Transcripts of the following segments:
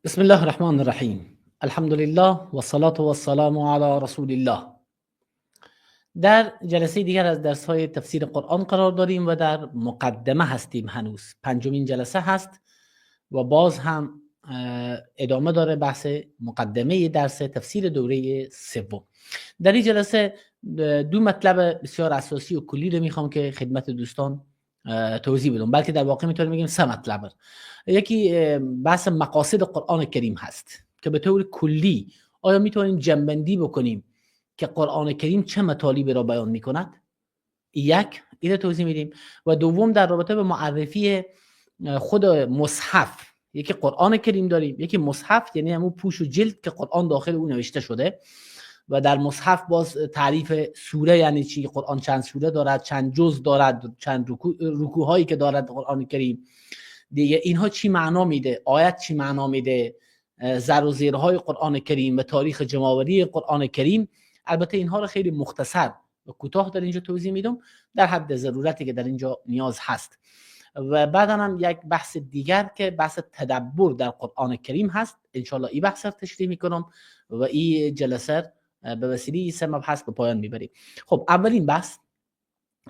بسم الله الرحمن الرحیم. الحمد لله و الصلاة و السلام علی رسول الله. در جلسه دیگر از درس های تفسیر قرآن قرار داریم و در مقدمه هستیم. هنوز پنجمین جلسه هست و باز هم ادامه داره بحث مقدمه درس تفسیر دوره سوم. در این جلسه دو مطلب بسیار اساسی و کلی رو میخوام که خدمت دوستان توضیح بدم، بلکه در واقع میتونیم بگیم سه مطلب. یکی بحث مقاصد قرآن کریم هست که به طور کلی آیا میتونیم جنبندی بکنیم که قرآن کریم چه مطالبی را بیان میکند؟ یک اینو توضیح میدیم. و دوم در رابطه به معرفی خود مصحف، یکی قرآن کریم داریم، یکی مصحف یعنی همون پوش و جلد که قرآن داخل اون نوشته شده، و در مصحف باز تعریف سوره یعنی چی، قرآن چند سوره دارد، چند جز دارد، چند رکوعهایی که دارد قرآن کریم دیگه، اینها چی معنا میده، آیت چی معنا میده، زر و زیرهای قرآن کریم و تاریخ جمع‌آوری قرآن کریم. البته اینها رو خیلی مختصر و کوتاه در اینجا توضیح میدم در حد ضرورتی که در اینجا نیاز هست. و بعدا هم یک بحث دیگر که بحث تدبر در قرآن کریم هست، انشالله این بحث رو تشریح میکنم و این جلسه به وسیله سه مبحث به پایان میبریم. خب اولین بحث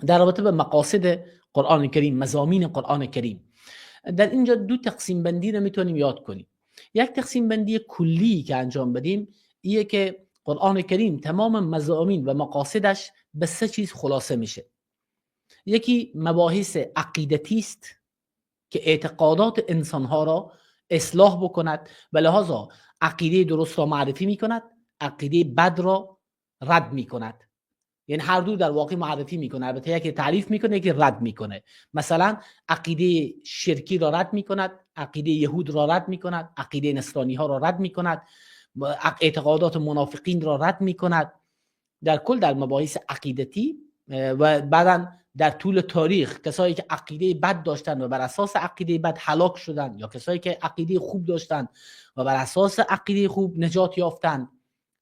در رابطه به مقاصد قرآن کریم، مضامین قرآن کریم. در اینجا دو تقسیم بندی رو میتونیم یاد کنیم. یک تقسیم بندی کلی که انجام بدیم ایه که قرآن کریم تمام مضامین و مقاصدش به سه چیز خلاصه میشه. یکی مباحث عقیدتی است که اعتقادات انسانها را اصلاح بکند و لحاظا عقیده درست را معرفی میکند، عقیده بد را رد میکند. یعنی هر دو در واقع معرفی میکنه، البته یکی تعریف میکنه یکی رد میکنه. مثلا عقیده شرکی را رد میکند، عقیده یهود را رد میکند، عقیده نصرانی ها را رد میکند، اعتقادات منافقین را رد میکند. در کل در مباحث عقیدتی و بعدا در طول تاریخ کسایی که عقیده بد داشتن و بر اساس عقیده بد هلاک شدن، یا کسایی که عقیده خوب داشتن و بر اساس عقیده خوب نجات یافتن،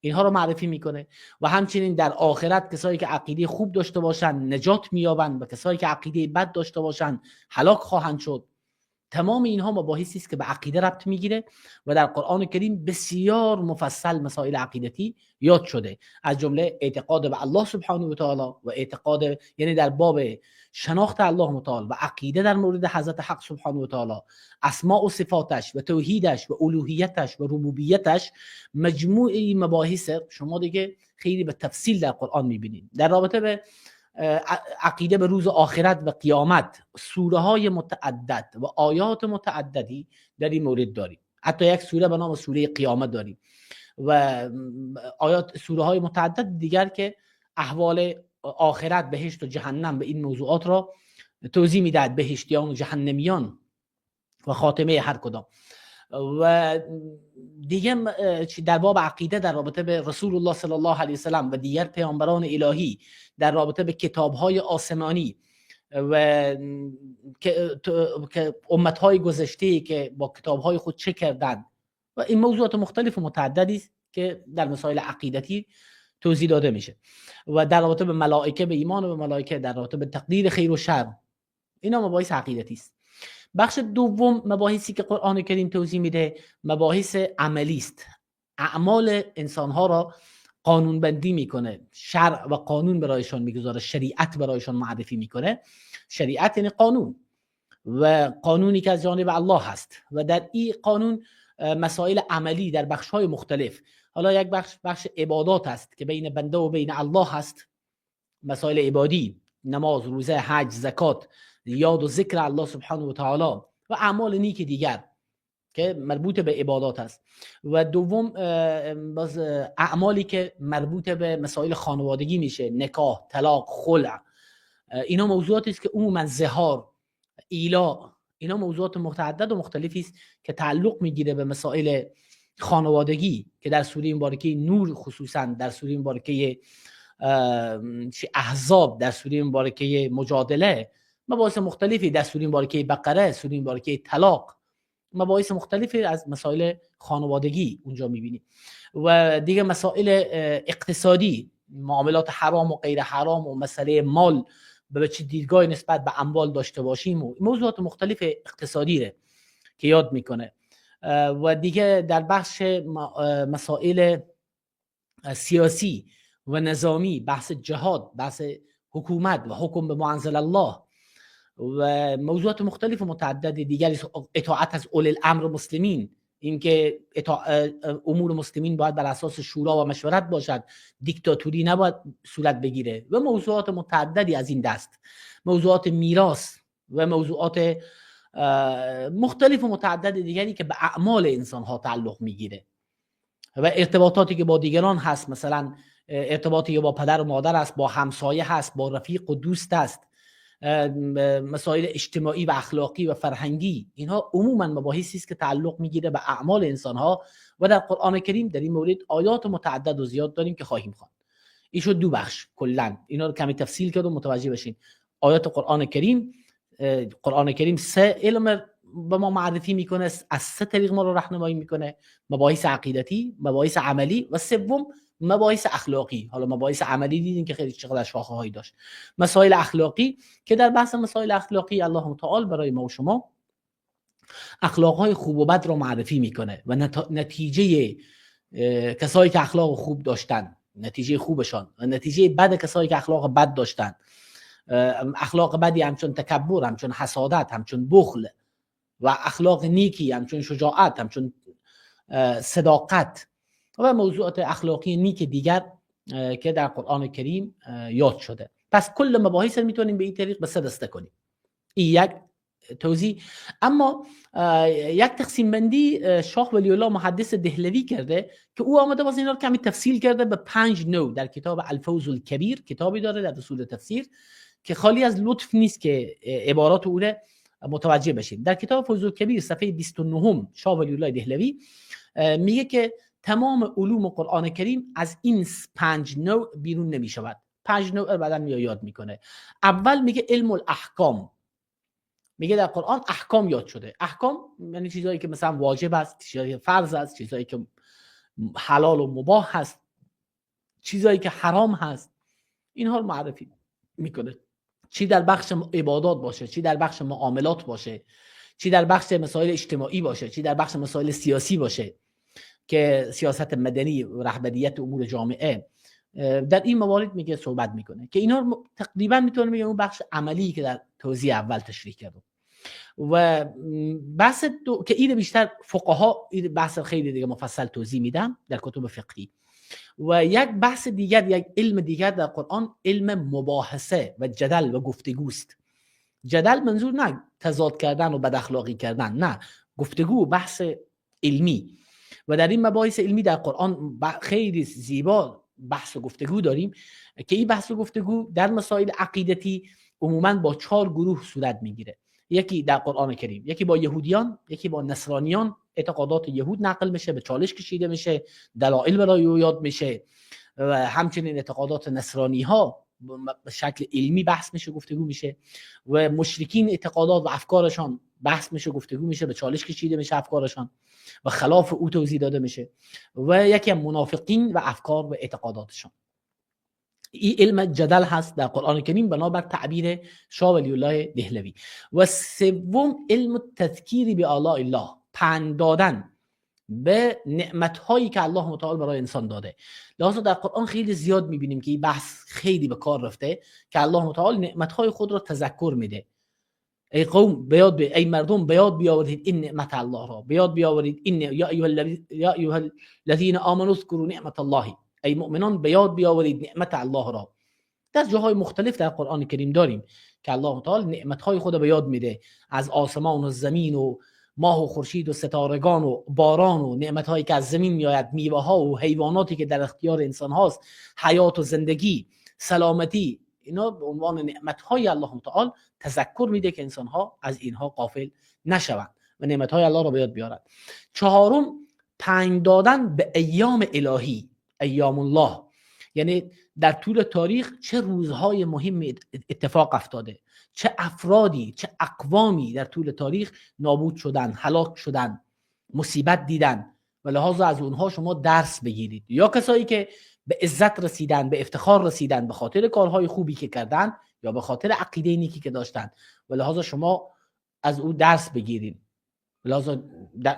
اینها رو معرفی میکنه. و همچنین در آخرت کسایی که عقیده خوب داشته باشن نجات مییابند و کسایی که عقیده بد داشته باشن هلاک خواهند شد. تمام اینها مباحثی است که به عقیده ربط میگیره و در قرآن کریم بسیار مفصل مسائل عقیدتی یاد شده، از جمله اعتقاد به الله سبحانه و تعالی و اعتقاد یعنی در باب شناخت الله متعال و عقیده در مورد حضرت حق سبحانه و تعالی، اسماء و صفاتش و توحیدش و الوهیتش و ربوبیتش. مجموعه مباحث شما دیگه خیلی به تفصیل در قرآن میبینید. در رابطه به عقیده به روز آخرت و قیامت سوره های متعدد و آیات متعددی در این مورد داریم. حتی یک سوره به نام سوره قیامت داریم و آیات سوره های متعدد دیگر که احوال آخرت، بهشت و جهنم و این موضوعات را توضیح میدهد، بهشتیان و جهنمیان و خاتمه هر کدام. و دیگه در باب عقیده در رابطه به رسول الله صلی الله علیه وسلم و دیگر پیامبران الهی، در رابطه به کتاب‌های آسمانی و که امت‌های گذشته که با کتاب‌های خود چه کردند و این موضوعات مختلف و متعددی است که در مسائل عقیدتی توضیح داده میشه. و در رابطه به ملائکه، به ایمان به ملائکه، در رابطه به تقدیر خیر و شر، اینا مباحث عقیدتی است. بخش دوم مباحثی که قرآن کریم توضیح میده مباحث عملی است. اعمال انسانها را قانون بندی میکنه، شرع و قانون برایشان میگذاره، شریعت برایشان معرفی میکنه. شریعت یعنی قانون و قانونی که از جانب الله هست و در این قانون مسائل عملی در بخش‌های مختلف. حالا یک بخش عبادات است که بین بنده و بین الله هست، مسائل عبادی، نماز، روزه، حج، زکات، یاد و ذکر الله سبحانه و تعالی و اعمال نیک دیگر که مربوط به عبادات است. و دوم باز اعمالی که مربوط به مسائل خانوادگی میشه، نکاح، طلاق، خلع. اینا موضوعاتی است که عموما زهار، ایلا، اینا موضوعات متعدد و مختلفی است که تعلق میگیره به مسائل خانوادگی که در سوره مبارکه نور، خصوصا در سوره مبارکه احزاب، در سوره مبارکه مجادله، مباحث مختلفی در سوره مبارکه بقره، سوره مبارکه طلاق، مباحث مختلفی از مسائل خانوادگی اونجا میبینیم. و دیگه مسائل اقتصادی، معاملات حرام و غیر حرام و مسئله مال، به چه دیدگاهی نسبت به اموال داشته باشیم و موضوعات مختلف اقتصادی ره که یاد میکنه. و دیگه در بخش مسائل سیاسی و نظامی، بحث جهاد، بحث حکومت و حکم به ما انزل الله و موضوعات مختلف و متعدد دیگری، اطاعت از اولی الامر مسلمین، اینکه امور مسلمین باید بر اساس شورا و مشورت باشد، دیکتاتوری نباید صورت بگیره و موضوعات متعددی از این دست، موضوعات میراث و موضوعات مختلف و متعدد دیگری که به اعمال انسان ها تعلق میگیره و ارتباطاتی که با دیگران هست، مثلا ارتباطی که با پدر و مادر است، با همسایه هست، با رفیق و دوست است، مسائل اجتماعی و اخلاقی و فرهنگی، اینها عموما مباحثی است که تعلق میگیره به اعمال انسان ها و در قرآن کریم در این مورد آیات متعدد و زیاد داریم که خواهیم خواند. این شد دو بخش. کلا اینا رو کمی تفصیل کردم متوجه بشین. آیات قرآن کریم سه علم به ما معرفی میکنه، از سه طریق ما رو راهنمایی میکنه: مباحث عقیدتی، مباحث عملی و سوم مباحث اخلاقی. حالا مباحث عملی دیدین که خیلی چقدر شاخه هایی داشت. مسائل اخلاقی که در بحث مسائل اخلاقی الله تعالی برای ما و شما اخلاق های خوب و بد رو معرفی میکنه و نتیجه کسایی که اخلاق خوب داشتن، نتیجه خوبشان و نتیجه بد کسایی که اخلاق بد داشتن، اخلاق بدی همچون تکبر، همچون حسادت، همچون بخل، و اخلاق نیکی همچون شجاعت، همچون صداقت و موضوعات اخلاقی نیک دیگر که در قرآن کریم یاد شده. پس کل مباحث میتونیم به این طریق به سه دسته کنیم. این یک توضیح. اما یک تقسیم بندی شاه ولی الله محدث دهلوی کرده که او آمده باز اینا رو کمی تفصیل کرده به 5 نوع در کتاب الفوز الکبیر، کتابی داره در اصول تفسیر که خالی از لطف نیست که عبارات او رو متوجه بشید. در کتاب فوز الکبیر صفحه 29 شاه ولی الله دهلوی میگه که تمام علوم قرآن کریم از این 5 نوع بیرون نمی شود. 5 نوع بعداً یاد میکنه. اول میگه علم الاحکام. میگه در قرآن احکام یاد شده. احکام یعنی چیزایی که مثلا واجب است، چیزایی که فرض است، چیزایی که حلال و مباح هست، چیزایی که حرام هست، اینها رو معرفی میکنه. چی در بخش عبادات باشه، چی در بخش معاملات باشه، چی در بخش مسائل اجتماعی باشه، چی در بخش مسائل سیاسی باشه که سیاست مدنی و رهبریت امور جامعه، در این موارد میگه صحبت میکنه که اینا تقریبا میتونه بگه اون بخش عملی که در توضیح اول تشریح کردم. و بحث که این بیشتر فقها این بحث خیلی دیگه مفصل توضیح میدم در کتب فقهی. و یک بحث دیگر، یک علم دیگر در قرآن علم مباحثه و جدل و گفتگوست. جدل منظور نه تضاد کردن و بد اخلاقی کردن، نه، گفتگو و بحث علمی. و در این مباحث علمی در قرآن خیلی زیبا بحث و گفتگو داریم که این بحث و گفتگو در مسائل عقیدتی عموما با 4 گروه صورت میگیره. یکی در قرآن کریم، یکی با یهودیان، یکی با نصرانیان، اعتقادات یهود نقل میشه، به چالش کشیده میشه، دلایل برای او یاد میشه و همچنین اعتقادات نصرانی ها به شکل علمی بحث میشه، گفتگو میشه و مشرکین اعتقادات و افکارشان بحث میشه، گفتگو میشه، به چالش کشیده میشه افکارشان و خلاف او توضیح داده میشه. و یکی هم منافقین و افکار و اعتقاداتشان. این علم جدل هست در قرآن کریم بنابر تعبیر شاه ولی الله دهلوی. و سوم علم تذکیری به آلاء الله، پند دادن به نعمت‌هایی که الله متعال برای انسان داده. لذا در قرآن خیلی زیاد می‌بینیم که این بحث خیلی به کار رفته که الله متعال نعمت‌های خود را تذکر میده. ای قوم ای مردم بیاد بیاورید این نعمت الله را، بیاد بیاورید این یا ایها الذین آمنوا اذکروا نعمت الله، ای مؤمنان بیاد بیاورید نعمت الله را. در جاهای مختلف در قرآن کریم داریم که الله تعالی نعمت‌های خود به یاد میده، از آسمان و زمین و ماه و خورشید و ستارگان و باران و نعمت‌هایی که از زمین میآید، میوه‌ها و حیواناتی که در اختیار انسان هاست، حیات و زندگی، سلامتی، اینا به عنوان نعمت‌های الله تعالی تذکر میده که انسان‌ها از اینها غافل نشوند و نعمت‌های الله را به یاد بیارند. چهارم پند دادن به ایام الهی، ایام الله، یعنی در طول تاریخ چه روزهای مهم اتفاق افتاده، چه افرادی، چه اقوامی در طول تاریخ نابود شدن، هلاک شدن، مصیبت دیدن و لحاظا از اونها شما درس بگیرید. یا کسایی که به عزت رسیدن، به افتخار رسیدن به خاطر کارهای خوبی که کردن یا به خاطر عقیده نیکی که داشتن و لحاظا شما از او درس بگیرید. لازم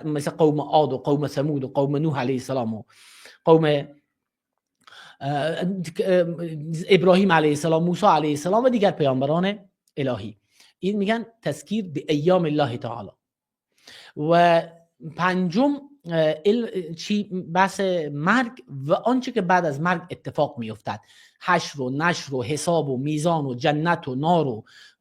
مثل قوم عاد و قوم ثمود و قوم نوح علیه السلام و قوم ابراهیم علیه السلام، موسی علیه السلام و دیگر پیامبران الهی. این میگن تذکیر به ایام الله تعالی. و پنجم چی بحث مرگ و آنچه که بعد از مرگ اتفاق میافتد، حشر و نشر و حساب و میزان و جنت و نار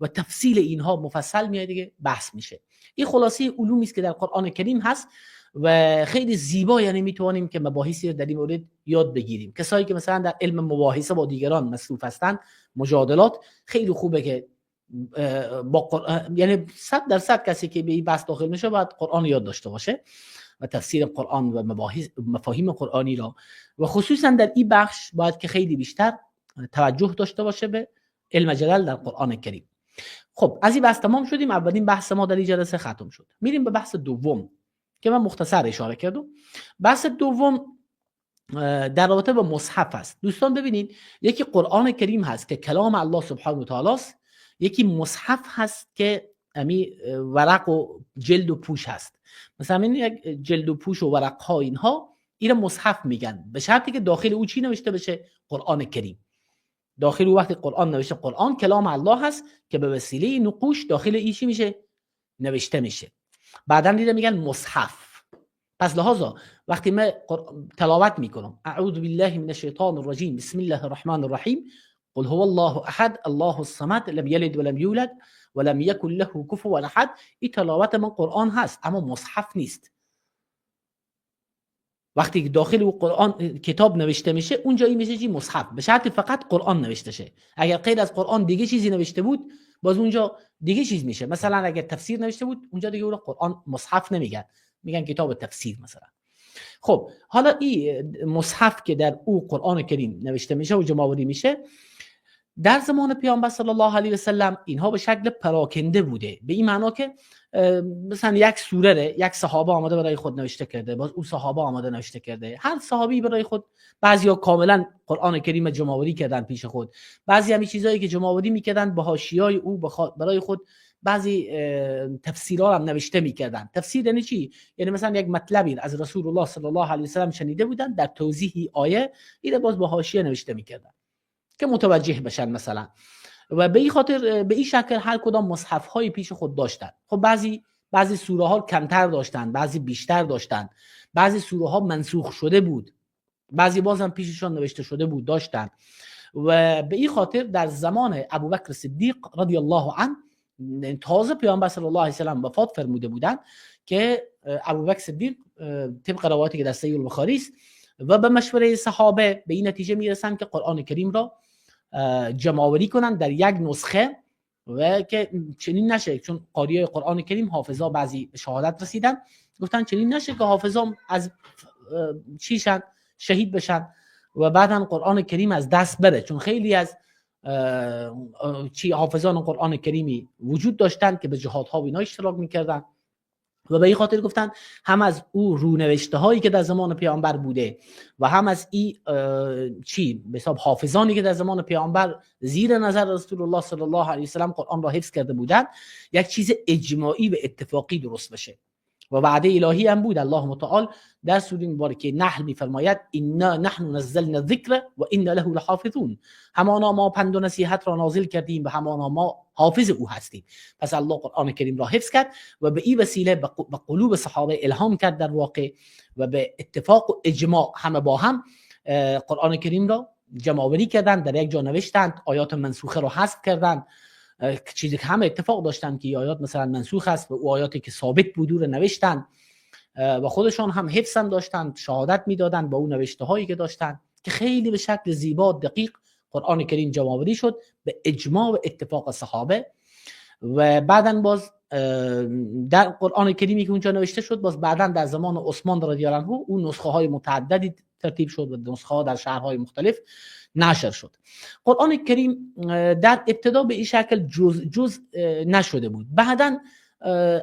و تفصیل اینها مفصل میاد دیگه بحث میشه. این خلاصه علومی است که در قرآن کریم هست و خیلی زیبا، یعنی میتوانیم که مباحثی در این مورد یاد بگیریم. کسایی که مثلا در علم مباحثه با دیگران مصروف هستند، مجادلات، خیلی خوبه که با یعنی 100% کسی که به این بحث داخل میشه باید قرآن یاد داشته باشه و تفسیر قرآن و مفاهیم قرآنی را، و خصوصا در این بخش باید که خیلی بیشتر توجه داشته باشه به علم جلل در قرآن کریم. خب از این بحث تمام شدیم. اولین بحث ما در این جلسه ختم شد. میریم به بحث دوم که من مختصر اشاره کردم. بحث دوم در رابطه با مصحف است. دوستان ببینید، یکی قرآن کریم هست که کلام الله سبحانه و تعالی است، یکی مصحف هست که امی ورق و جلد و پوش هست. مثلا این یک جلد و پوش و ورق ها اینها اینا مصحف میگن، به شرطی که داخل او چی نوشته بشه؟ قرآن کریم. داخل او وقتی قرآن نوشته، قرآن کلام الله هست که به وسیله نقوش داخل این چی میشه؟ نوشته میشه. بعداً دیده میگن مصحف. پس لحاظا وقتی من تلاوت میکنم اعوذ بالله من الشیطان الرجیم بسم الله الرحمن الرحیم قل هو الله احد الله الصمد لم یلد ولم یولد ولم یکن له کفوا احد، این تلاوت من قرآن هست اما مصحف نیست. وقتی داخل او قرآن کتاب نوشته میشه اونجا این میشه چی؟ مصحف، به شرط فقط قرآن نوشته شه. اگر غیر از قرآن دیگه چیزی نوشته بود باز اونجا دیگه چیز میشه. مثلا اگر تفسیر نوشته بود اونجا دیگه اون قرآن مصحف نمیگن، میگن کتاب تفسیر مثلا. خب حالا این مصحف که در او قرآن کریم نوشته میشه و جمع‌آوری میشه، در زمان پیامبر صلی الله علیه و سلم اینها به شکل پراکنده بوده، به این معنا که مثلا یک سوره یک صحابه آمده برای خود نوشته کرده، باز اون صحابه آمده نوشته کرده، هر صحابی برای خود، بعضیا کاملا قرآن کریم جمع‌آوری کردن پیش خود، بعضی همین چیزایی که جمع‌آوری میکردن با حاشیه‌های او برای خود بعضی تفسیرها هم نوشته میکردن. تفسیر یعنی چی؟ یعنی مثلا یک مطلبی از رسول الله صلی الله علیه و سلم شنیده بودن، در توضیح آیه اینو باز با حاشیه نوشته میکردن که متوجه بشن مثلا. و به این خاطر به این شکل هر کدام مصحف های پیش خود داشتن. خب بعضی سوره ها کمتر داشتن، بعضی بیشتر داشتن، بعضی سوره ها منسوخ شده بود، بعضی باز هم پیششان نوشته شده بود داشتن. و به این خاطر در زمان ابوبکر صدیق رضی الله عنه، تازه پیامبر صلی الله علیه و سلم وفات فرموده بودند که ابوبکر صدیق طبق روایتی که در صحیح البخاری است و به مشوره صحابه به این نتیجه میرسن که قرآن کریم را جمع‌آوری کنن در یک نسخه و که چنین نشه، چون قاریای قرآن کریم حافظا بعضی به شهادت رسیدن، گفتن چنین نشه که حافظا از چیشن شهید بشن و بعدن قرآن کریم از دست بره، چون خیلی از حافظان قرآن کریمی وجود داشتن که به جهادها و اینا اشتراک میکردن و به این خاطر گفتن هم از او رونوشته هایی که در زمان پیامبر بوده و هم از این به حساب حافظانی که در زمان پیامبر زیر نظر رسول الله صلی الله علیه و سلم قرآن را حفظ کرده بودن، یک چیز اجماعی و اتفاقی درست بشه. و وعده الهی هم بود. الله متعال در سوره مبارکه نحل می‌فرماید انا نحن نزلنا الذکر و انا له لحافظون، همانا ما پند و نصیحت را نازل کردیم و همانا ما حافظ او هستیم. پس الله قرآن کریم را حفظ کرد و به این وسیله به قلوب صحابه الهام کرد در واقع و به اتفاق و اجماع همه با هم قرآن کریم را جمع‌آوری کردند، در یک جا نوشتند، آیات منسوخه را حذف کردند. چیزی که همه اتفاق داشتن که آیات مثلا منسوخ است و او آیاتی که ثابت بود رو نوشتن و خودشان هم حفظ هم داشتن، شهادت میدادن با اون نوشته هایی که داشتن، که خیلی به شکل زیبا دقیق قرآن کریم جمع‌آوری شد به اجماع و اتفاق صحابه. و بعدن باز در قرآن کریمی که اونجا نوشته شد، باز بعدن در زمان عثمان رضی الله عنه اون نسخه های متعددی ترتیب شد و نسخه ها در شهرهای مختلف نشر شد. قرآن کریم در ابتدا به این شکل جز نشده بود. بعدن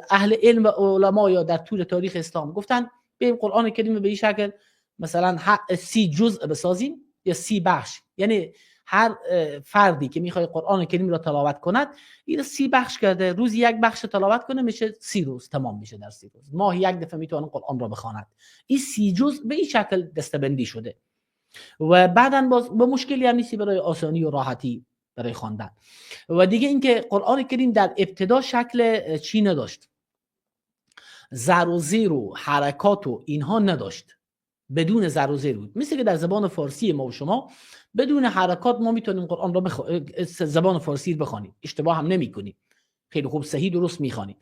اهل علم و علما یا در طول تاریخ اسلام گفتن بریم قرآن کریم به این شکل مثلا 30 جزء بسازیم یا 30 بخش، یعنی هر فردی که میخواد قرآن کریم را تلاوت کند این 30 بخش کرده، روزی یک بخش تلاوت کنه میشه 30 روز تمام میشه. در 30 روز ماه یک دفعه میتونه قرآن را بخواند. این 30 جزء به این شکل دستبندی شده و بعداً باز به مشکلی هم نیستی برای آسانی و راحتی برای خواندن. و دیگه اینکه قرآن کریم در ابتدا شکل چی نداشت، زر و زیر و حرکات و اینها نداشت، بدون زر و زیر بود. مثل که در زبان فارسی ما و شما بدون حرکات ما میتونیم قرآن را زبان فارسی بخوانیم، اشتباه هم نمیکنیم، خیلی خوب صحیح درست میخوانیم.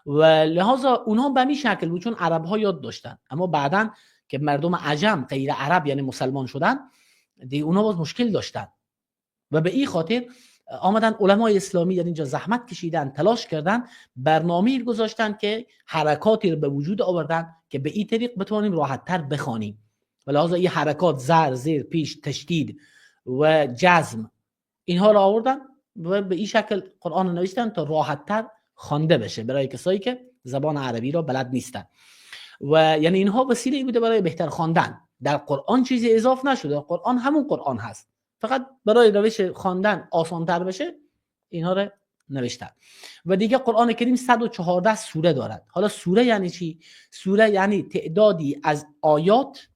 و لحاظا اونها به همین شکل بود چون عرب ها یاد داشتن، اما بعداً که مردم عجم غیر عرب یعنی مسلمان شدن دیگه اونها باز مشکل داشتن و به این خاطر آمدن علمای اسلامی در اینجا زحمت کشیدن، تلاش کردن، برنامه‌ای گذاشتن که حرکاتی رو به وجود آوردن که به این طریق بتوانیم راحت‌تر بخوانیم. و لحاظا این حرکات زر، زیر، پیش، تشدید و جزم اینها رو آوردن و به این شکل قرآن رو نوشتن تا راحت‌تر خوانده بشه برای کسایی که زبان عربی را بلد نیستن. و یعنی اینها وسیله بوده برای بهتر خواندن. در قرآن چیزی اضافه نشده، قرآن همون قرآن هست، فقط برای روش خواندن آسان‌تر بشه اینها رو نوشتن. و دیگه قرآن کریم 114 سوره دارد. حالا سوره یعنی چی؟ سوره یعنی تعدادی از آیات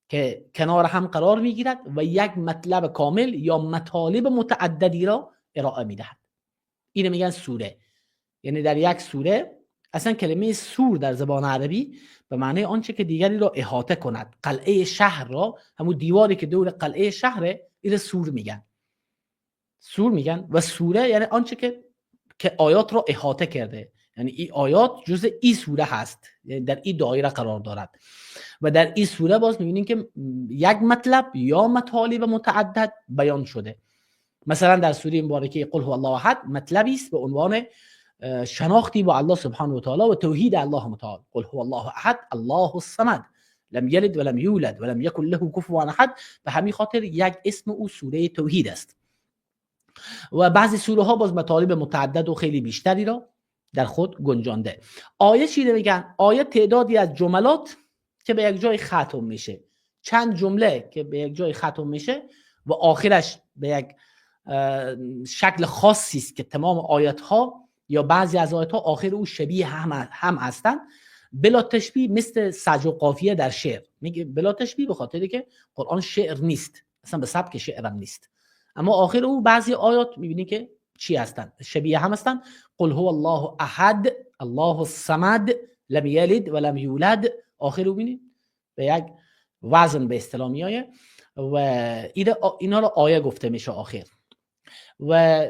که کنار هم قرار میگیرد و یک مطلب کامل یا مطالب متعددی را ارائه میدهد. اینو میگن سوره. یعنی در یک سوره، اصلا کلمه سور در زبان عربی به معنی آنچه که دیگری را احاطه کند. قلعه شهر را، همون دیواری که دور قلعه شهره، این سور میگن. سور میگن. و سوره یعنی آنچه که آیات را احاطه کرده، یعنی این آیات جزء این سوره هست، یعنی در این دایره قرار دارد. و در این سوره باز میبینیم که یک مطلب یا مطالب متعدد بیان شده. مثلا در سوره مبارکه قل هو الله احد مطلبی است به عنوان شناختی با الله سبحانه و تعالی و توحید الله متعال. قل هو الله احد الله الصمد لم یلد ولم یولد ولم یکن له کفوا احد. به همین خاطر یک اسم او سوره توحید است. و بعضی سوره ها باز مطالب متعدد و خیلی بیشتری را در خود گنجانده. آیه چی میگن؟ آیه تعدادی از جملات که به یک جای ختم میشه، چند جمله که به یک جای ختم میشه و آخرش به یک شکل خاصی است که تمام آیات ها یا بعضی از آیات ها آخر او شبیه هم هستند، بلا تشبیه، مثل سجع و قافیه در شعر. میگه بلا تشبیه به خاطری که قرآن شعر نیست، اصلا به سبک شعر هم نیست، اما آخر او بعضی آیات میبینی که چی هستند؟ شبیه هم هستند. قل هو الله احد الله الصمد لم یلد ولم یولد. آخر او ببینید به یک وزن به اصطلاح میایه و اینا رو آیه گفته میشه آخر. و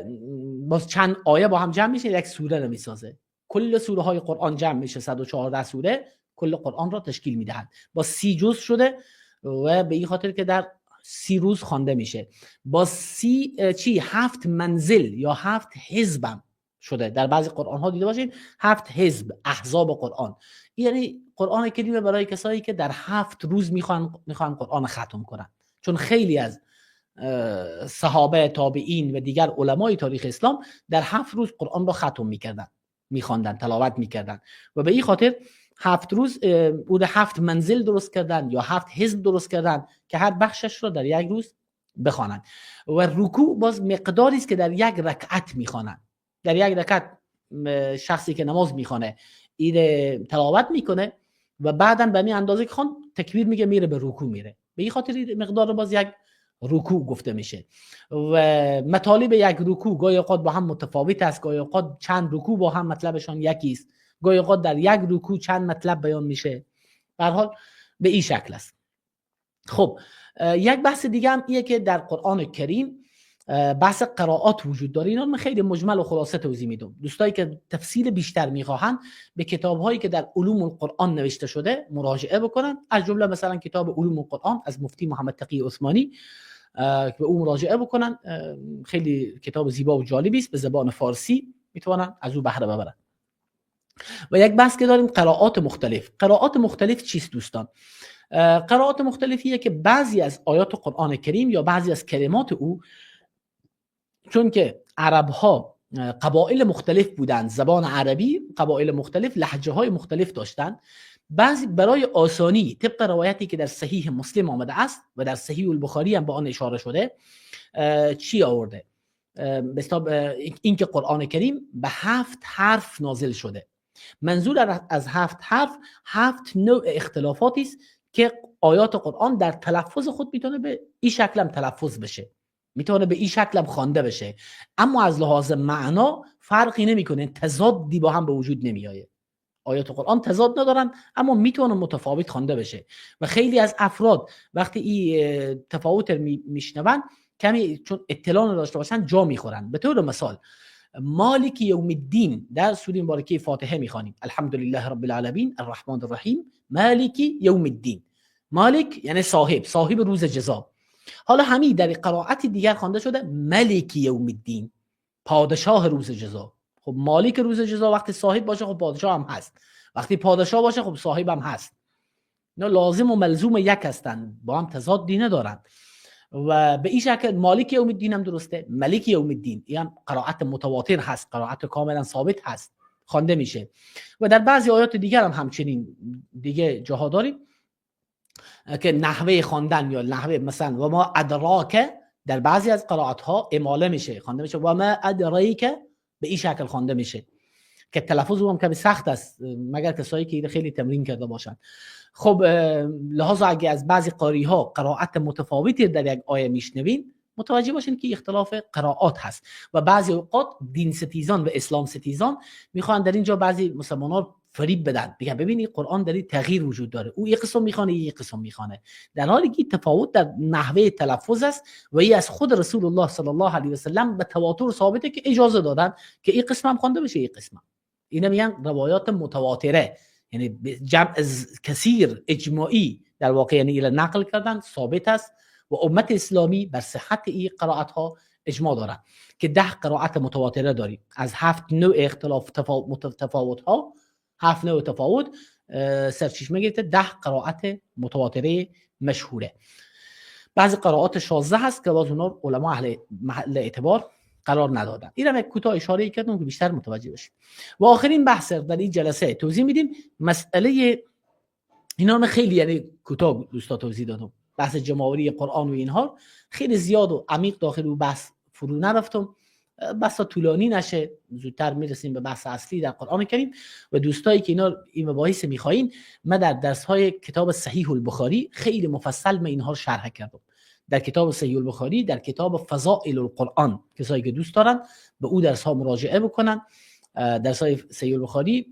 باز چند آیه با هم جمع میشه یک سوره رو میسازه. کل سوره های قرآن جمع میشه 114 سوره، کل قرآن را تشکیل میدهند. با 30 جزء شده و به این خاطر که در 30 روز خوانده میشه. با 7 منزل یا 7 حزب شده. در بعضی قرآن ها دیده باشید 7 حزب، احزاب قرآن. یعنی قرآن کریم برای کسایی که در 7 روز میخوان قرآن ختم کنن. چون خیلی از صحابه، تابعین و دیگر علمای تاریخ اسلام در 7 روز قرآن را ختم میکردن، میخواندن، تلاوت میکردن و به این خاطر 7 روز بود 7 منزل درست کردن یا 7 حزب درست کردن که هر بخشش را در یک روز بخوانند. و رکوع باز مقداری است که در یک رکعت میخوانند. در یک رکعت شخصی که نماز میخوانه این تلاوت میکنه و بعداً به همین اندازه که خوان تکبیر میگه میره به رکوع میره. به این خاطر مقدار باز یک رکوع گفته میشه. و مطالب یک رکوع گاهی اوقات با هم متفاوت است، گاهی اوقات چند رکوع با هم مطلبشان یکی است، گاهی اوقات در یک رکوع چند مطلب بیان میشه. به هر حال به این شکل است. خب یک بحث دیگه هم اینه که در قرآن کریم بحث قرائات وجود داره. اینا من خیلی مجمل و خلاصه توضیح میدم. دوستایی که تفصیل بیشتر میخواهند به کتاب‌هایی که در علوم القرآن نوشته شده مراجعه بکنن، از جمله مثلا کتاب علوم القرآن از مفتی محمد تقی عثمانی که به اون مراجعه بکنن. خیلی کتاب زیبا و جالبی است، به زبان فارسی، میتونن از او بهره ببرن. و یک بحث که داریم قرائات مختلف. قرائات مختلف چیست دوستان؟ قرائات مختلفیه که بعضی از آیات قرآن کریم یا بعضی از کلمات او، چون که عرب ها قبایل مختلف بودند، زبان عربی قبایل مختلف لهجه های مختلف داشتند، بعضی برای آسانی طبق روایتی که در صحیح مسلم آمده است و در صحیح البخاری هم به آن اشاره شده، چی آورده؟ این که قرآن کریم به 7 حرف نازل شده. منظور از 7 حرف 7 نوع اختلافاتی است که آیات قرآن در تلفظ خود میتونه به این شکل هم تلفظ بشه، میتونه به این شکل هم خوانده بشه، اما از لحاظ معنا فرقی نمیکنه، تضادی با هم به وجود نمیآید. آیات قرآن تضاد ندارن اما میتونه متفاوت خوانده بشه و خیلی از افراد وقتی این تفاوت رو میشنون کمی چون اطلاع نداشته باشن جا میخورن. به طور مثال مالک یوم الدین در سوره مبارکه فاتحه میخوانیم الحمدلله رب العالمین الرحمن الرحیم مالک یوم الدین. مالک یعنی صاحب روز جزا. حالا همین در قرائت دیگر خوانده شده ملک یوم الدین، پادشاه روز جزا. خب مالک روز جزا وقتی صاحب باشه خب پادشاه هم هست، وقتی پادشاه باشه خب صاحب هم هست. اینا لازم و ملزوم یک هستن، با هم تضادی ندارن و به این شکل مالک یوم الدین هم درسته، ملک یوم الدین این هم قرائت متواتر هست، قرائت کاملا ثابت هست، خوانده میشه. و در بعضی آیات دیگر هم همچنین دیگه جاها داریم که نحوه خواندن یا نحوه مثلا و ما ادراک در بعضی از قرائت ها اماله میشه، خوانده میشه و ما ادریک، به این شکل خوانده میشه که تلفظ هم کمی سخت است مگر کسایی که خیلی تمرین کرده باشن. خب لحاظا اگه از بعضی قاری ها قرائت متفاوتی در یک آیه میشنوین متوجه باشین که اختلاف قرائات هست و بعضی اوقات دین ستیزان و اسلام ستیزان میخوان در اینجا بعضی مسلمانان فریب بدن، بگن ببینید قرآن در این تغییر وجود داره، او یک قسم میخوانه یک قسم میخوانه، در حالی که تفاوت در نحوه تلفظ است و این از خود رسول الله صلی الله علیه و سلم به تواتر ثابته که اجازه دادن که این قسم هم خوانده بشه این قسم. اینا میگن روایات متواتره، یعنی جمع کثیر اجماعی در واقع یعنی نقل کردن ثابت است و امت اسلامی بر صحت این قرائت ها اجماع دارن که 10 قرائت متواتره داریم از 7 نوع اختلاف تفاوت ها، 7 نوع تفاوت سرچشمه گرفته 10 قرائت متواتره مشهوره. بعضی قرائات شاذه هست که باز اونا علما اهل محل اعتبار قرار ندادن. اینم یک کوتاه اشاره کردم که بیشتر متوجه بشید. و آخرین بحث در این جلسه توضیح میدیم مسئله اینا رو خیلی یعنی کوتاه دوستا توضیح دادم، بحث جمع‌آوری قرآن و اینها خیلی زیاد و عمیق داخل اون بحث فرو نرفتم، بحث طولانی نشه، زودتر میرسیم به بحث اصلی در قرآن کریم. و دوستایی که اینا این مباحث میخواین من در درس‌های کتاب صحیح البخاری خیلی مفصل من اینها رو شرح کردم، در کتاب صحیح البخاری، در کتاب فضائل القرآن، کسایی که دوست دارن به او درس ها مراجعه بکنن. درس های صحیح البخاری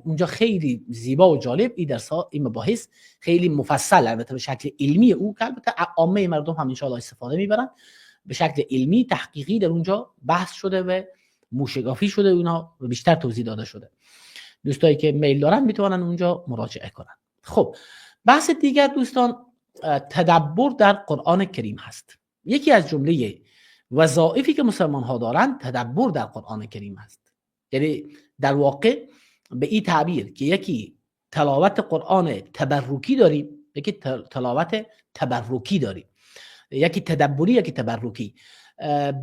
اونجا خیلی زیبا و جالب این درس ها این مباحث خیلی مفصل، البته به شکل علمی او که البته عامه مردم هم ان شاء الله استفاده میبرن، به شکل علمی تحقیقی در اونجا بحث شده و موشگافی شده اونها و بیشتر توضیح داده شده. دوستایی که میل دارن میتونن اونجا مراجعه کنن. خب بحث دیگر دوستان تدبر در قرآن کریم هست. یکی از جمله وظایفی که مسلمان ها دارن تدبر در قرآن کریم هست. یعنی در واقع به این تعبیر که یکی تلاوت قرآن تبرکی داریم، یکی تلاوت تبرکی داریم، یکی تدبری یکی تبرکی.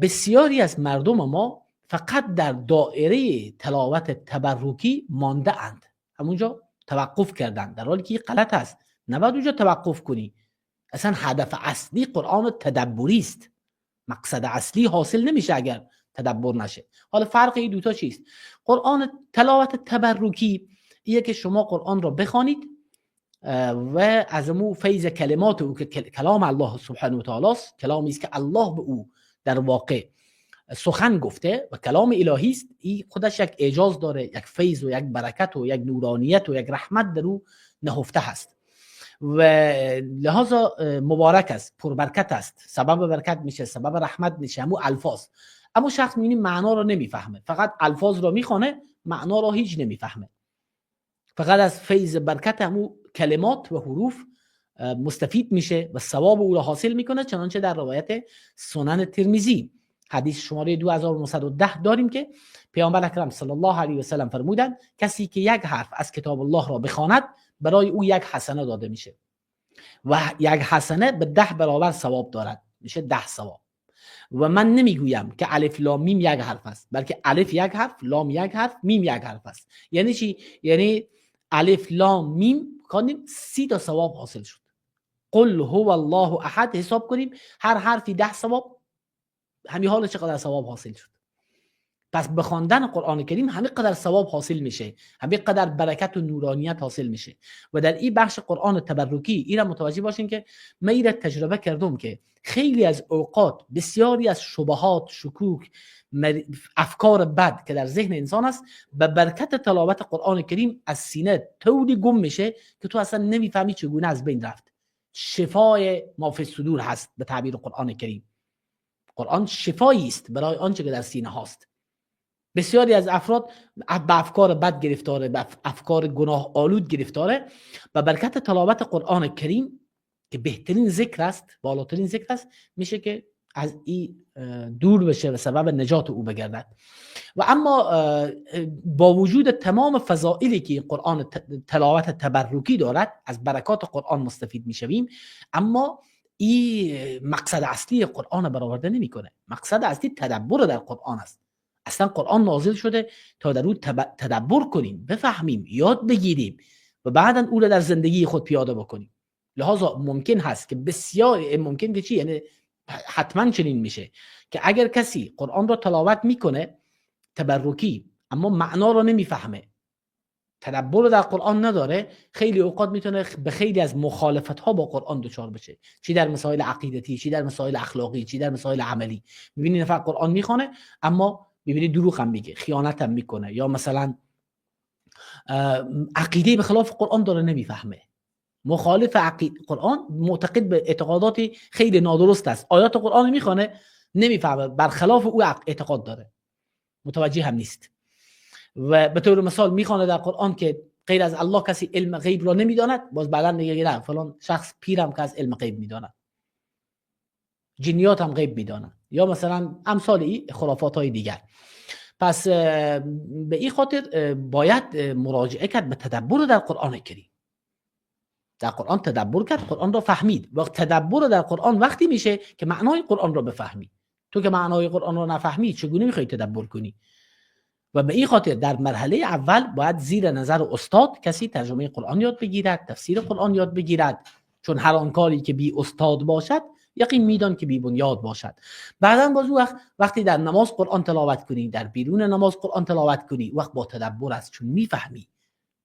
بسیاری از مردم ما فقط در دایره تلاوت تبرکی مانده اند، همونجا توقف کردن، در حالی که غلط است. نباید اونجا توقف کنی. اصلا هدف اصلی قرآن تدبری است، مقصد اصلی حاصل نمیشه اگر تدبر نشه. حالا فرق این دوتا چیست؟ قرآن تلاوت تبرکی ایه که شما قرآن را بخوانید و از امو فیض کلمات او که کلام الله سبحانه و تعالی است، کلامی است که الله به او در واقع سخن گفته و کلام الهی است، این خودش یک اعجاز داره، یک فیض و یک برکت و یک نورانیت و یک رحمت در او نهفته هست و لحاظا مبارک است، پربرکت است، سبب برکت میشه، سبب رحمت میشه، همون الفاظ. اما شخص میبینی معنا رو نمیفهمه، فقط الفاظ رو میخونه، معنا رو هیچ نمیفهمه، فقط از فیض برکت همون کلمات و حروف مستفید میشه و ثواب او را حاصل میکنه. چنانچه در روایت سنن ترمذی حدیث شماره 2910 داریم که پیامبر اکرم صلی الله علیه و سلم فرمودند کسی که یک حرف از کتاب الله را بخواند برای او یک حسنه داده میشه و یک حسنه به 10 برابر ثواب دارد، میشه 10 ثواب. و من نمیگویم که الف لام میم یک حرف است، بلکه الف یک حرف، لام یک حرف، میم یک حرف است. یعنی چی؟ یعنی الف لام میم کردیم 30 تا ثواب حاصل شد. قل هو الله احد حساب کنیم هر حرفی 10 ثواب، همین حال چقدر ثواب حاصل شد. پس به خواندن قرآن کریم همین قدر ثواب حاصل میشه، همین قدر برکت و نورانیت حاصل میشه. و در این بخش قرآن تبرکی اینا متوجه باشین که من اینا تجربه کردم که خیلی از اوقات بسیاری از شبهات، شکوک، افکار بد که در ذهن انسان است به برکت تلاوت قرآن کریم از سینه طوری گم میشه که تو اصلا نمیفهمی چگونه از بین رفت. شفای ما فی الصدور هست به تعبیر قرآن کریم. قرآن شفایی است برای آنچه که در سینه هاست. بسیاری از افراد به افکار بد گرفتاره، به افکار گناه آلود گرفتاره، به برکت تلاوت قرآن کریم که بهترین ذکر است، بالاترین ذکر است، میشه که از این دور بشه و سبب نجات او بگردد. و اما با وجود تمام فضائلی که قرآن تلاوت تبرکی دارد، از برکات قرآن مستفید میشویم، اما این مقصد اصلی قرآن برآورده نمیکنه. مقصد اصلی تدبر در قرآن است. اصلا قرآن نازل شده تا در اون تدبر کنیم، بفهمیم، یاد بگیریم و بعدا او را در زندگی خود پیاده بکنیم. لذا ممکن هست که بسیار ممکن که چی، یعنی حتما چنین میشه که اگر کسی قرآن را تلاوت میکنه تبرکی اما معنا را نمیفهمه، تدبر در قرآن نداره، خیلی اوقات میتونه به خیلی از مخالفت ها با قرآن دچار بشه، چی در مسائل عقیدتی، چی در مسائل اخلاقی، چی در مسائل عملی. میبینی نفر قرآن میخونه اما میبینی دروغ هم میگه، خیانت هم میکنه، یا مثلا عقیده به خلاف قرآن داره نمیفهمه، مخالف قرآن، معتقد به اعتقادات خیلی نادرست است. آیات قرآن میخونه نمیفهمه، برخلاف او اعتقاد داره، متوجه هم نیست. و به طور مثال میخونه در قرآن که غیر از الله کسی علم غیب را نمیداند، باز بعدا میگه نه فلان شخص پیرم که از علم غیب میداند، جنیات هم غیب میداند، یا مثلا امثال این خرافات های دیگر. پس به این خاطر باید مراجعه کرد به تدبر در قرآن کریم. در قرآن تدبر کرد، قرآن را فهمید. و تدبر در قرآن وقتی میشه که معنای قرآن را بفهمی. تو که معنای قرآن را نفهمی چگونه میخوای تدبر کنی؟ و به این خاطر در مرحله اول باید زیر نظر استاد کسی ترجمه قرآن یاد بگیرد، تفسیر قرآن یاد بگیرد، چون هر آن کاری که بی استاد باشد یقین میدان که بی بنیاد باشد. بعداً باز وقتی در نماز قرآن تلاوت کنی، در بیرون نماز قرآن تلاوت کنی، وقت با تدبر است، چون میفهمی،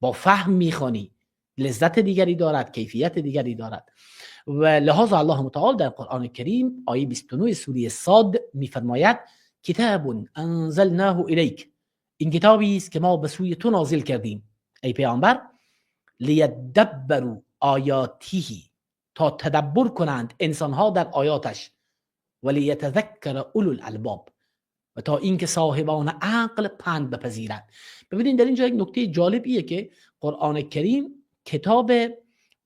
با فهم میخوانی، لذت دیگری دارد، کیفیت دیگری دارد. و لحاظ الله متعال در قرآن کریم آیه 29 سوره صاد میفرماید کتاب انزلناه الیک، این کتابی است که ما به سوی تو نازل کردیم ای پیامبر، لیدبروا آیاته، تا تدبر کنند انسانها در آیاتش، ولیتذکر اولو الالباب، و تا اینکه صاحبان عقل پند بپذیرند. ببینید در اینجا یک نکته جالبیه که قرآن کریم کتاب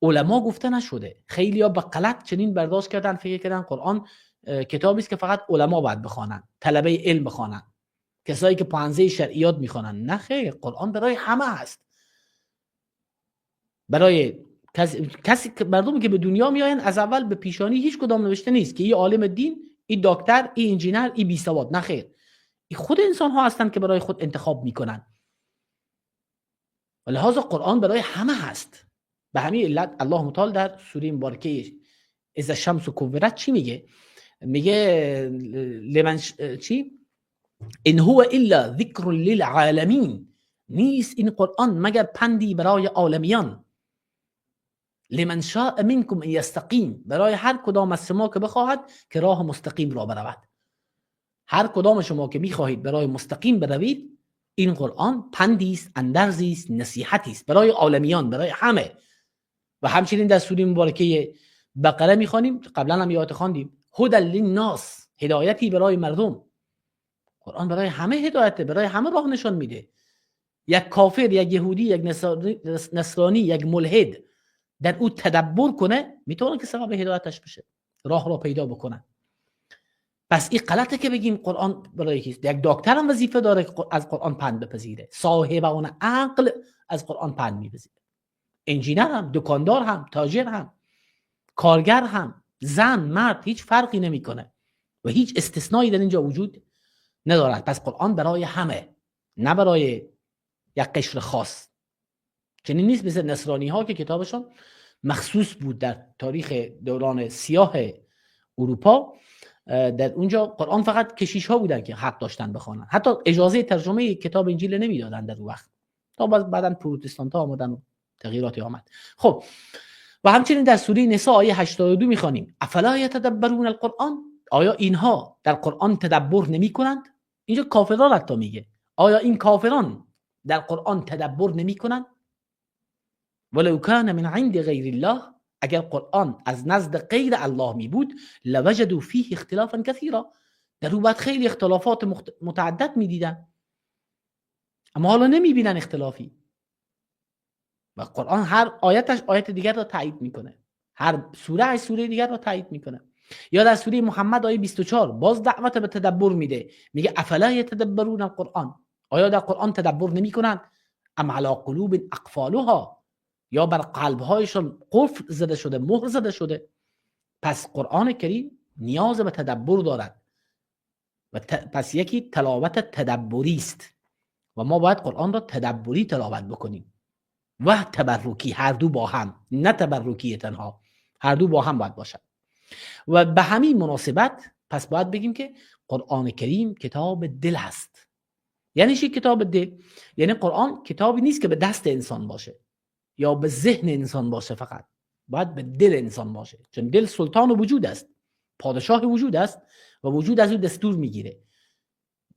علما گفته نشده. خیلی‌ها به غلط چنین برداشت کردن، فکر کردن قرآن کتابی است که فقط علما باید بخوانن، طلبه علم بخوانن، کسایی که پانزه شرعیات میخوانن. نه خیر، قرآن برای همه هست، برای کسی مردمی که به دنیا میآیند از اول به پیشانی هیچ کدام نوشته نیست که این عالم دین، این دکتر، این انجینر، این بی سواد. نه خیر، این خود انسان ها هستند که برای خود انتخاب میکنن. و لحاظ قرآن برای همه هست. به همین علت الله متعال در سوره مبارکه اذا الشمس کورت چی میگه؟ میگه لمن چی؟ ان هو الا ذکر للعالمین، نیست این قرآن مگر پندی برای عالمیان. لمن شاء منکم ان یستقیم، برای هر کدام از شما که بخواهد که راه مستقیم را برود. هر کدام شما که میخواهید برای مستقیم بروید، این قرآن پندی است، اندرزی است، نصیحتی است برای عالمیان، برای همه. و همچنین در سوره مبارکه بقره میخوانیم، قبلا هم یاد خواندیم، هدی للناس، هدایتی برای مردم. قرآن برای همه هدایته، برای همه راه نشان میده. یک کافر، یک یهودی، یک نصرانی، یک ملحد در او تدبر کنه، میتونه که سبب هدایتش بشه، راه را پیدا بکنه. پس این غلطه که بگیم قرآن برای کیست. یک دکتر هم وظیفه داره از قرآن پند بپذیره، صاحبان عقل از قرآن پند میپذیره، انجینر هم، دکاندار هم، تاجر هم، کارگر هم، زن، مرد، هیچ فرقی نمیکنه و هیچ استثنایی در اینجا وجود ندارد. پس قرآن برای همه، نه برای یک قشر خاص. چنین نیست مثل نصرانی ها که کتابشون مخصوص بود در تاریخ دوران سیاه اروپا. در اونجا قرآن فقط کشیش ها بودن که حق داشتن بخوانن، حتی اجازه ترجمه کتاب انجیل نمیدادن در اون وقت، تا بعداً پروتستان ها آمدن و تغییراتی آمد. خب و همچنین در سوره نساء آیه 82 میخوانیم افلا یتدبرون القرآن، آیا اینها در قرآن تدبر نمی کنند؟ اینجا کافران حتی میگه آیا این کافران در قرآن تدبر نمی کنند؟ ولو کان من عند غیر الله، اگر قرآن از نزد غیر الله می بود لوجدوا فیه اختلافا کثیرا، در او بعد خیلی اختلافات متعدد میدیدن، اما حالا نمیبینن اختلافی. و قرآن هر آیتش آیت دیگر را تایید میکنه، هر سوره سوره دیگر را تایید میکنه. یا در سوره محمد آیه 24 باز دعوت به تدبر میده، میگه افلا یتدبرون القرآن، آیا در قرآن تدبر نمیکنند؟ ام علی قلوب اقفالها، یا بر قلبهایشان قفل زده شده، مهر زده شده. پس قرآن کریم نیاز به تدبر دارد و پس یکی تلاوت تدبری است و ما باید قرآن را تدبری تلاوت بکنیم و تبرکی، هر دو با هم، نه تبرکی تنها، هر دو با هم باید باشد. و به همین مناسبت پس باید بگیم که قرآن کریم کتاب دل است. یعنی چی کتاب دل؟ یعنی قرآن کتابی نیست که به دست انسان باشه یا به ذهن انسان باشه، فقط باید به دل انسان باشه، چون دل سلطان وجود است، پادشاه وجود است و وجود از او دستور میگیره.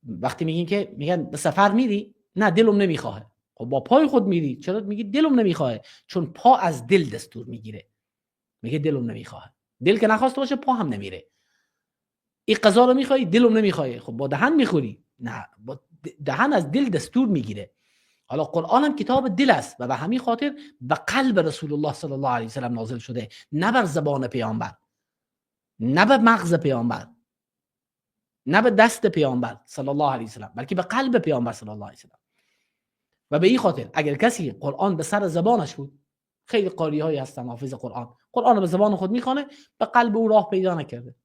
وقتی میگین که میگن به سفر میری، نه دلم نمیخواه، خب با پای خود میری، چرا میگی دلم نمیخواه؟ چون پا از دل دستور میگیره، میگه دلم نمیخواه. دل که نخواسته باشه پا هم نمیره. این غذا رو میخوای، دلم نمیخواه، خب با دهن میخوری، نه با دهن از دل دستور میگیره. حالا قرآن هم کتاب دل است و به همین خاطر به قلب رسول الله صلی الله علیه و سلم نازل شده، نه بر زبان پیامبر، نه به مغز پیامبر، نه به دست پیامبر صلی الله علیه و سلم، بلکه به قلب پیامبر صلی الله علیه و سلم. و به این خاطر اگر کسی قرآن به سر زبانش بود، خیلی قاری هایی هستن حافظ قرآن رو به زبان خود میخوانه، به قلب او راه پیدا نکرده.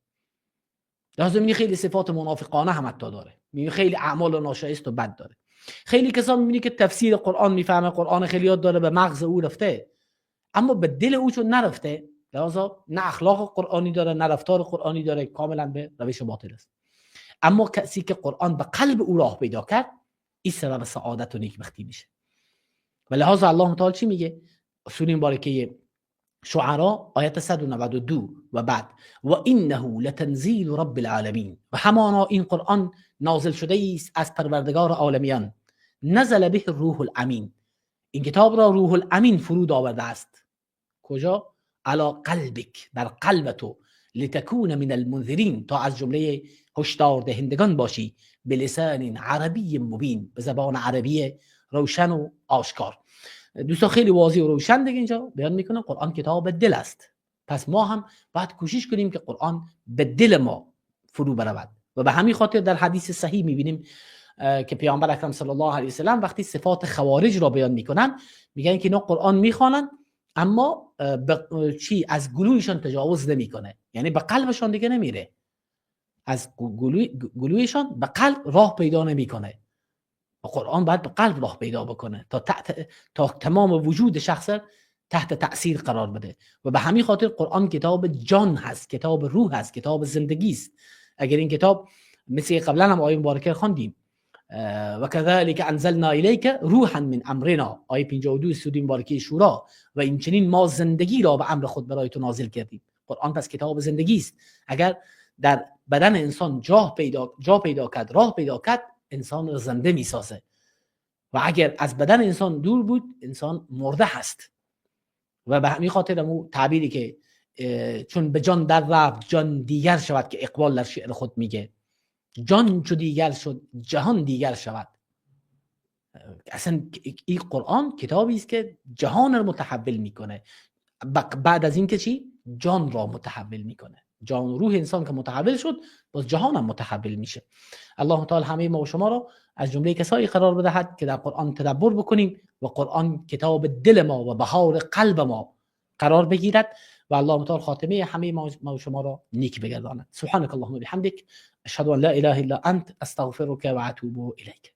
لازم اینه خیلی صفات منافقانه هم حتی داره، میگه خیلی اعمال ناشایست و بد داره. خیلی کسا میبینی که تفسیر قرآن میفهمه، قرآن خیلی یاد داره، به مغز او رفته اما به دل او چون نرفته، لذا نه اخلاق قرآنی داره نه رفتار قرآنی داره، کاملا به روش باطل است. اما کسی که قرآن به قلب او راه پیدا کرد، این سبب سعادت و نیکبختی میشه. و لذا الله تعالی چی میگه؟ سوره مبارکه شعراء آیت 192 و بعد و انه لتنزیل رب العالمین، و همانا این قرآن نازل شده است از پروردگار عالمیان، نزل به روح الامین، این کتاب را روح الامین فرود آورده است. کجا؟ علی قلبک، بر قلب تو، لتکون من المنذرین، تا از جمله هشدار دهندگان باشی، بلسان عربی مبین، به زبان عربی روشن و آشکار. دوستا خیلی واضح و روشن دیگه اینجا بیان میکنه قرآن کتاب دل است. پس ما هم باید کوشش کنیم که قرآن به دل ما فرو برود. و به همین خاطر در حدیث صحیح میبینیم که پیامبر اکرم صلی الله علیه و سلم وقتی صفات خوارج را بیان میکنن، میگن که اینا قرآن میخوانن اما از گلویشان تجاوز نمیکنه، یعنی به قلبشان دیگه نمیره، از گلویشان به قلب راه پیدا نمیکنه. و قرآن باید به قلب راه پیدا بکنه تا تمام وجود شخص تحت تأثیر قرار بده. و به همین خاطر قرآن کتاب جان هست، کتاب روح هست، کتاب زندگی است. اگر این کتاب مثل قبلا هم آیه مبارکه خواندیم و كذلك انزلنا الیک روحا من امرنا، آیه 52 سوره مبارکه شورا، و این چنین ما زندگی را به امر خود برای تو نازل کردیم. قرآن پس کتاب زندگی است. اگر در بدن انسان جا پیدا کرد، راه پیدا کرد، انسان را زنده میسازه. و اگر از بدن انسان دور بود، انسان مرده هست. و به همین خاطر همون تعبیری که چون به جان در رفت جان دیگر شود، که اقبال در شعر خود میگه جان چو دیگر شد جهان دیگر شود. اصلا این قرآن کتابی است که جهان رو متحول میکنه. بعد از این که چی؟ جان را متحول میکنه. جان و روح انسان که متحول شد، باز جهان هم متحول میشه. الله تعالی همه ما و شما را از جمله کسایی قرار بدهد که در قرآن تدبر بکنیم و قرآن کتاب دل ما و بهار قلب ما قرار بگیرد و الله تعالی خاتمه همه ما و شما را نیک بگرداند. سبحانك اللهم و بحمدک، اشهد ان لا اله الا انت، استغفرك و اتوب الیک.